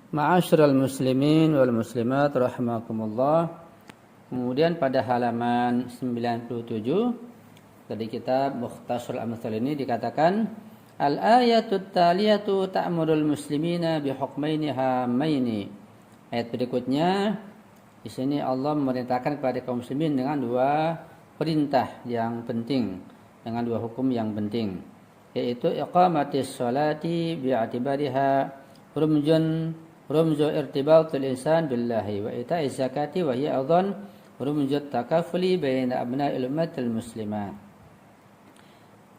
Ma'asyiral muslimin wal muslimat rahimakumullah. Kemudian pada halaman 97 dari kitab Mukhtasarul Amthal ini dikatakan al-ayatut taliyatu ta'murul muslimina bi hukmaini hamaini. Ayat berikutnya di sini Allah memerintahkan kepada kaum muslimin dengan dua perintah yang penting, dengan dua hukum yang penting, yaitu iqamatis sholati bi'atibariha rumzu irtibatul insan billahi wa ita'iz zakati wa hiya adhan rumzu takafuli baina abna'il ummatil muslimah.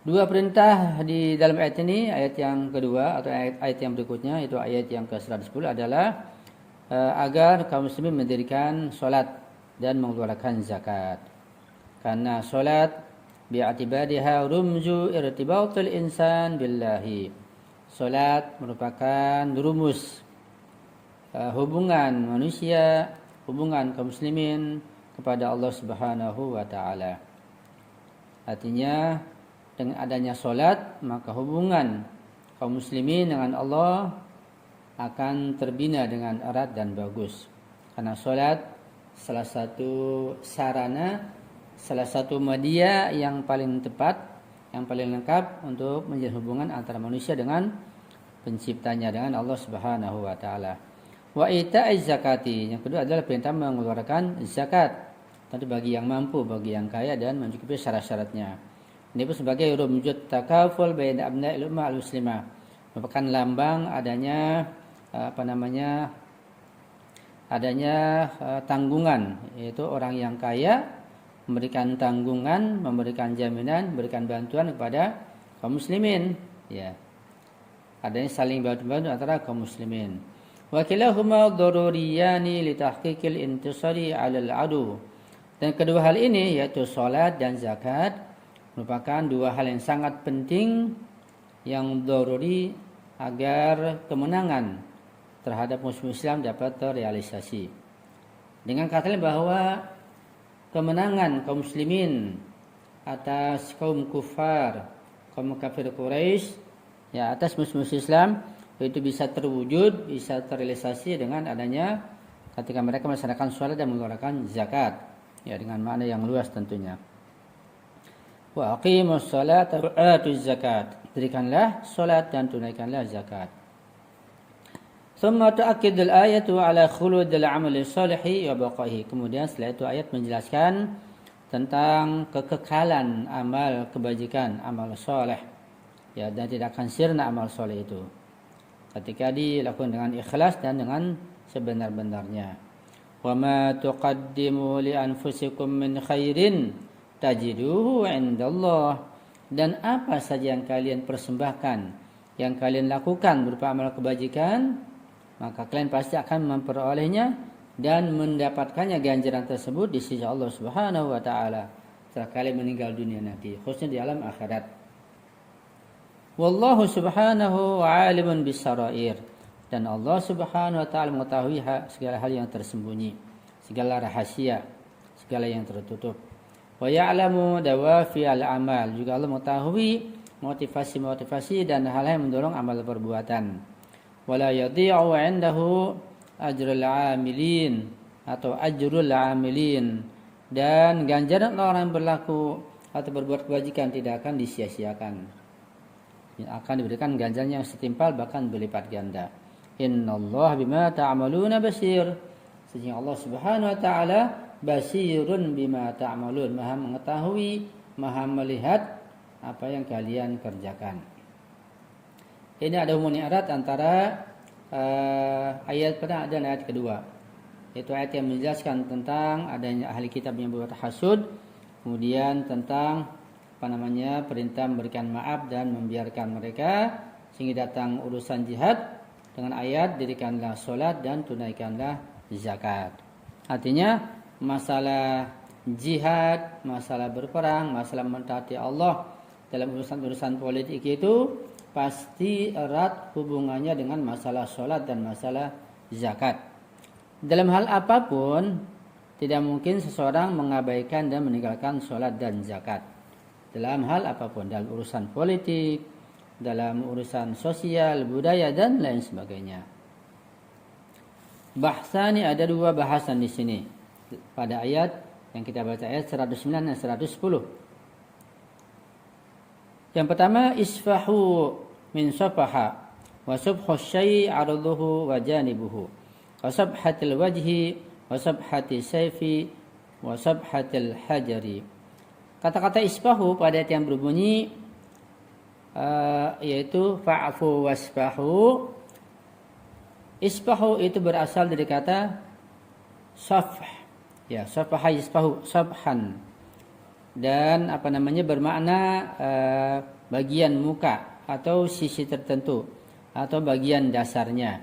Dua perintah di dalam ayat ini, ayat yang kedua atau ayat yang berikutnya, itu ayat yang ke-110 adalah agar kaum muslimin mendirikan salat dan mengeluarkan zakat. Karena salat bi'atibadiha rumzu irtibatul insan billahi. Salat merupakan rumus hubungan manusia, hubungan kaum muslimin kepada Allah Subhanahu wa taala. Artinya dengan adanya salat, maka hubungan kaum muslimin dengan Allah akan terbina dengan erat dan bagus. Karena salat salah satu sarana, salah satu media yang paling tepat, yang paling lengkap untuk menjalin hubungan antara manusia dengan penciptanya, dengan Allah Subhanahu wa taala. Wa ita'iz zakati, yang kedua adalah perintah mengeluarkan zakat. Tentu bagi yang mampu, bagi yang kaya dan mencukupi syarat-syaratnya. Ini pun sebagai rumjut takaful baina abna'il ummah al-muslimah, merupakan lambang adanya tanggungan, yaitu orang yang kaya memberikan tanggungan, memberikan jaminan, memberikan bantuan kepada kaum muslimin, ya. Adanya saling bantu-bantu antara kaum muslimin. Wa kilahuma daruriyani li tahqiqil intisari 'alal 'adu. Dan kedua hal ini, yaitu salat dan zakat, merupakan dua hal yang sangat penting yang daruri agar kemenangan terhadap musuh Islam dapat terrealisasi. Dengan kata lain bahwa kemenangan kaum muslimin atas kaum kufar, kaum kafir Quraisy, ya, atas musuh Islam, itu bisa terwujud, bisa terrealisasi dengan adanya ketika mereka melaksanakan sholat dan mengeluarkan zakat, ya, dengan makna yang luas tentunya. Wa aqimus sholata wa atuz zakat. Dirikanlah sholat dan tunaikanlah zakat. Thumma tu'akkidul ayatu ala khuludil amali shalihi wa baqaihi. Kemudian setelah itu ayat menjelaskan tentang kekekalan amal kebajikan, amal soleh, ya, dan tidak akan sirna amal soleh itu ketika dilakukan dengan ikhlas dan dengan sebenar-benarnya. Wa ma tuqaddimu li anfusikum min khairin tajiduhu 'indallah. Dan apa saja yang kalian persembahkan, yang kalian lakukan berupa amal kebajikan, maka kalian pasti akan memperolehnya dan mendapatkannya ganjaran tersebut di sisi Allah Subhanahu wa taala setelah kalian meninggal dunia nanti, khususnya di alam akhirat. Wallahu subhanahu alimun bisarair. Dan Allah Subhanahu wa taala mengetahui segala hal yang tersembunyi, segala rahasia, segala yang tertutup. Wa ya'lamu dawafi al-amal. Juga Allah mengetahui motivasi-motivasi dan hal yang mendorong amal perbuatan. Wala yadhi'u 'indahu ajrul 'amilin atau ajrul 'amilin. Dan ganjaran orang yang berlaku atau berbuat kebajikan tidak akan disia-siakan. Akan diberikan ganjaran yang setimpal, bahkan berlipat ganda. Innallaha bima ta'maluna basir. Sesungguhnya Allah Subhanahu wa taala basirun bima ta'malun, maha mengetahui, maha melihat apa yang kalian kerjakan. Ini ada hubungan erat antara ayat pertama dan ayat kedua. Itu ayat yang menjelaskan tentang adanya ahli kitab yang berbuat hasud, kemudian tentang perintah memberikan maaf dan membiarkan mereka sehingga datang urusan jihad, dengan ayat dirikanlah solat dan tunaikanlah zakat. Artinya masalah jihad, masalah berperang, masalah mentaati Allah dalam urusan-urusan politik itu pasti erat hubungannya dengan masalah solat dan masalah zakat. Dalam hal apapun tidak mungkin seseorang mengabaikan dan meninggalkan solat dan zakat. Dalam hal apapun, dalam urusan politik, dalam urusan sosial, budaya, dan lain sebagainya. Bahsani, ada dua bahasan di sini pada ayat yang kita baca, ayat 109 dan 110. Yang pertama, isfahu min safaha wa subhu syai' arduhu wa janibuhu wa sabhatil wajhi wa sabhati sayfi wa sabhatil hajari. Kata-kata isfahu pada ayat yang berbunyi yaitu fa'fu wasfahu. Isfahu itu berasal dari kata safh, ya, safaha isfahu, sabhan, dan bermakna bagian muka atau sisi tertentu atau bagian dasarnya.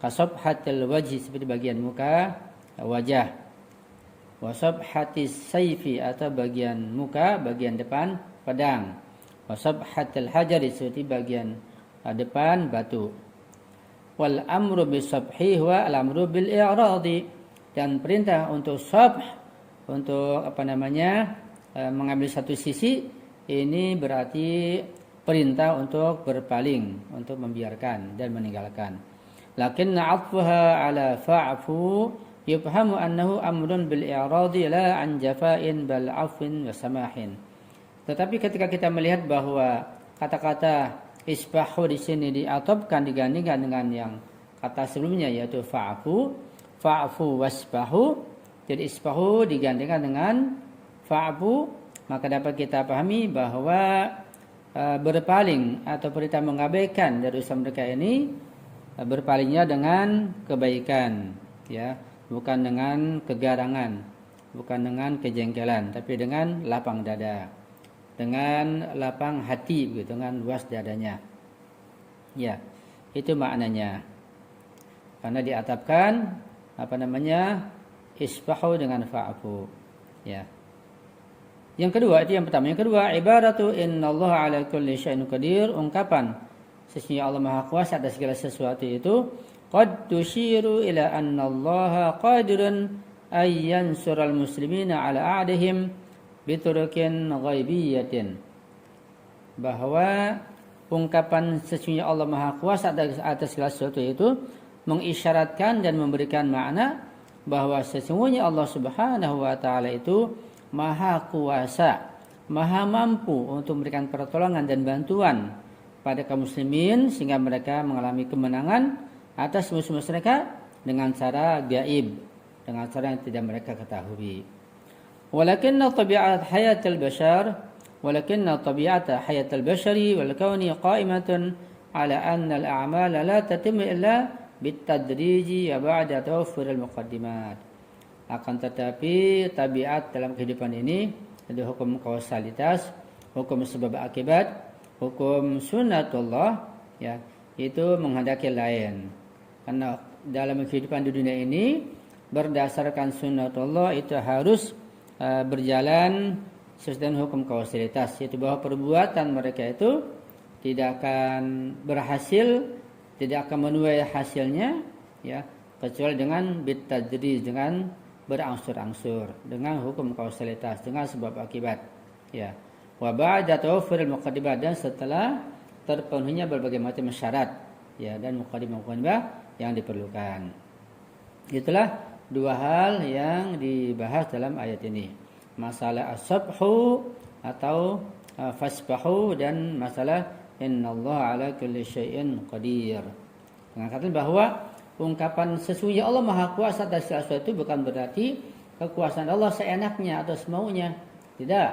Kasabhatil wajhi, seperti bagian muka, wajah. Wasabhatis sayfi, atau bagian muka, bagian depan pedang. Wasabhatil hajari, seperti bagian depan batu. Wal amru bisabhi wa al amru bil i'radi, dan perintah untuk sabh, untuk mengambil satu sisi, ini berarti perintah untuk berpaling, untuk membiarkan dan meninggalkan. Lakinna 'atfaha 'ala fa'fu yufhamu annahu amrun bil i'radi la an jafa'in bal 'afwin wa samahin. Tetapi ketika kita melihat bahwa kata-kata isbahu di sini diatofkan, digandingkan dengan yang kata sebelumnya, yaitu fa'fu wasbahu. Jadi isbahu digandingkan dengan fa'fu, maka dapat kita pahami bahwa berpaling atau perintah mengabaikan dari usaha mereka ini, berpalingnya dengan kebaikan, ya, bukan dengan kegarangan, bukan dengan kejengkelan, tapi dengan lapang dada, dengan lapang hati, begitu, dengan luas dadanya. Ya, itu maknanya. Karena diatapkan isbahu dengan fa'fu. Ya. Yang kedua, itu yang pertama. Yang kedua, ibaratu innallaha ala kulli syai'in qadir, ungkapan sesungguhnya Allah Maha Kuasa atas segala sesuatu itu, qad tushiru ila annallaha qadirun ayyan sural muslimina ala a'dihim biturukin ghaibiyatin. Bahwa ungkapan sesungguhnya Allah Maha Kuasa atas segala sesuatu itu mengisyaratkan dan memberikan makna bahwa sesungguhnya Allah Subhanahu wa taala itu Maha Kuasa, Maha mampu untuk memberikan pertolongan dan bantuan pada kaum muslimin sehingga mereka mengalami kemenangan atas musuh-musuh mereka dengan cara gaib, dengan cara yang tidak mereka ketahui. Walakinna tabi'at hayatil bashari wal kauni qa'imatun ala anna al-a'mala la tatimmu illa bitadriji wa ba'da tawaffur al-muqaddimat. Akan tetapi tabiat dalam kehidupan ini ada hukum kausalitas, hukum sebab akibat, hukum sunnatullah, ya, itu menghendaki lain. Karena dalam kehidupan di dunia ini berdasarkan sunnatullah itu harus berjalan sesuai dengan hukum kausalitas, yaitu bahwa perbuatan mereka itu tidak akan berhasil, tidak akan menuai hasilnya, ya, kecuali dengan bitadrij, dengan berangsur-angsur, dengan hukum kausalitas, dengan sebab akibat, ya. Wa ba'da tawaffuril muqaddimat, dan setelah terpenuhinya berbagai macam syarat, ya, dan muqaddimah yang diperlukan. Itulah dua hal yang dibahas dalam ayat ini. Masalah as-sabhu atau fasbahu, dan masalah innallaha ala kulli syai'in qadir. Mengatakan bahwa ungkapan sesungguhnya Allah Maha Kuasa atas segala sesuatu bukan berarti kekuasaan Allah seenaknya atau semaunya. Tidak.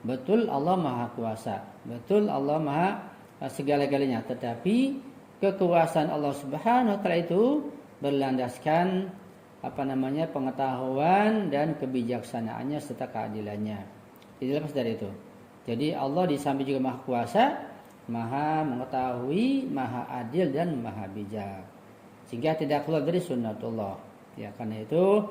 Betul Allah Maha Kuasa, betul Allah Maha segala-galanya, tetapi kekuasaan Allah Subhanahu wa taala itu berlandaskan pengetahuan dan kebijaksanaannya serta keadilannya. Tidak lepas dari itu. Jadi Allah di samping juga Maha Kuasa, Maha mengetahui, Maha adil dan Maha bijak, sehingga tidak keluar dari sunnatullah. Ya, karena itu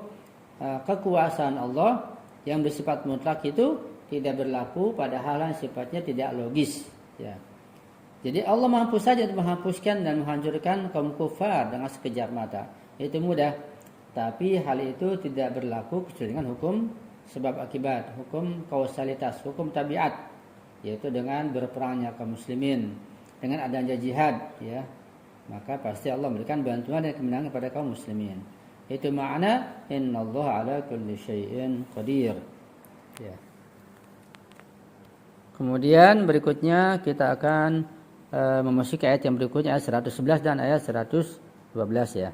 kekuasaan Allah yang bersifat mutlak itu tidak berlaku pada hal yang sifatnya tidak logis. Ya. Jadi Allah mampu saja menghapuskan dan menghancurkan kaum kufar dengan sekejap mata. Itu mudah. Tapi hal itu tidak berlaku kecuali dengan hukum sebab akibat, hukum kausalitas, hukum tabiat, yaitu dengan berperangnya kaum muslimin, dengan adanya jihad, ya. Maka pasti Allah memberikan bantuan dan kemenangan kepada kaum muslimin. Itu makna innallaha ala kulli syai'in qadir. Ya. Kemudian berikutnya kita akan memasuki ayat yang berikutnya ayat 111 dan ayat 112 ya.